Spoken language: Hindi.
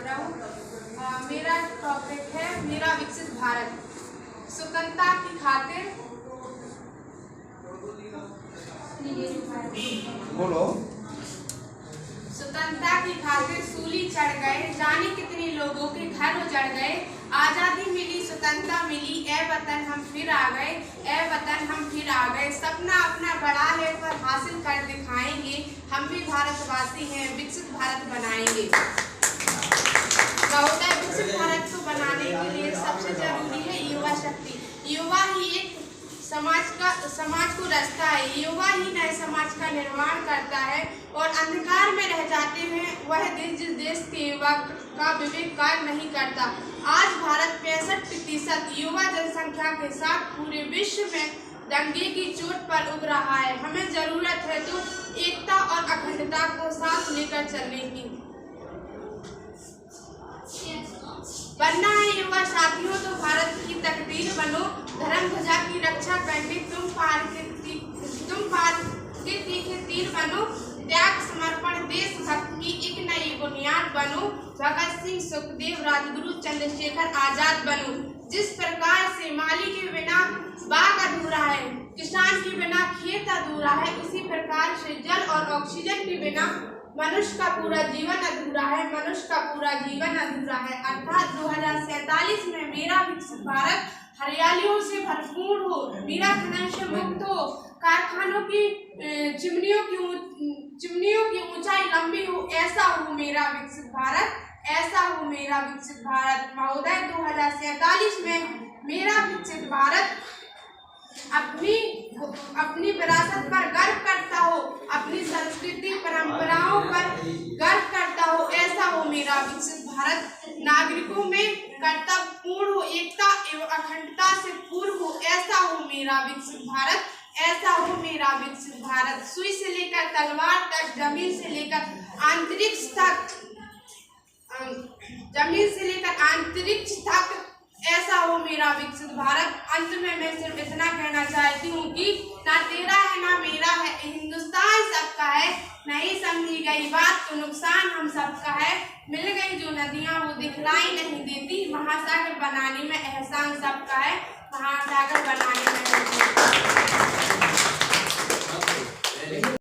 रहा हूँ। मेरा टॉपिक है मेरा विकसित भारत। स्वतंत्रता की खातिर बोलो। स्वतंत्रता की खातिर सूली चढ़ गए, जाने कितने लोगों के घर उजड़ गए। आजादी मिली, स्वतंत्रता मिली, ए वतन हम फिर आ गए, ए वतन हम फिर आ गए। सपना अपना बड़ा है पर हासिल कर दिखाएंगे, हम भी भारतवासी हैं, विकसित भारत बनाएंगे। महोदय, विकसित भारत को बनाने के लिए सबसे जरूरी है युवा शक्ति। युवा ही एक समाज को रचता है, युवा ही नए समाज का निर्माण करता है और अंधकार में रह जाते हैं वह देश जिस देश के युवा का विवेक कार्य नहीं करता। आज भारत 65% युवा जनसंख्या के साथ पूरे विश्व में दंगे की चोट पर उग रहा है। हमें जरूरत है तो एकता और अखंडता को साथ लेकर चलने की। बनना है युवा साथियों तो भारत की तकदीर बनो, धर्म ध्वजा की रक्षा करने तुम पार के तीखे तीर बनो, त्याग समर्पण देशभक्त की एक नई बुनियाद बनो, भगत सिंह सुखदेव राजगुरु चंद्रशेखर आजाद बनो। जिस प्रकार से माली के बिना बाग अधूरा है, किसान के बिना खेत अधूरा है, उसी प्रकार से जल और ऑक्सीजन के बिना मनुष्य का पूरा जीवन अधूरा है, मनुष्य का पूरा जीवन अधूरा है। अर्थात 2047 में मेरा विकसित भारत हरियालियों से भरपूर हो, मेरा खनन से मुक्त हो, कारखानों की चिमनियों की ऊंचाई लंबी हो, ऐसा हो मेरा विकसित भारत, ऐसा हो मेरा विकसित भारत। महोदय, 2047 में मेरा विकसित भारत अपनी विरासत पर गर्व करता हो, अपनी संस्कृति परंपराओं पर गर्व करता हो, ऐसा हो मेरा विकसित भारत। नागरिकों में कर्तव्यपूर्ण हो, एकता एवं अखंडता से पूर्ण हो, ऐसा हो मेरा विकसित भारत, ऐसा हो मेरा विकसित भारत। सुई से लेकर तलवार तक, जमीन से लेकर अंतरिक्ष तक, ऐसा हो मेरा विकसित भारत। अंत में मैं सिर्फ इतना कहना चाहती हूँ कि ना तेरा है ना मेरा है, हिंदुस्तान सबका है, नहीं समझी गई बात तो नुकसान हम सबका है। मिल गई जो नदियाँ वो दिखलाई नहीं देती, महासागर बनाने में एहसान सबका है, महासागर बनाने में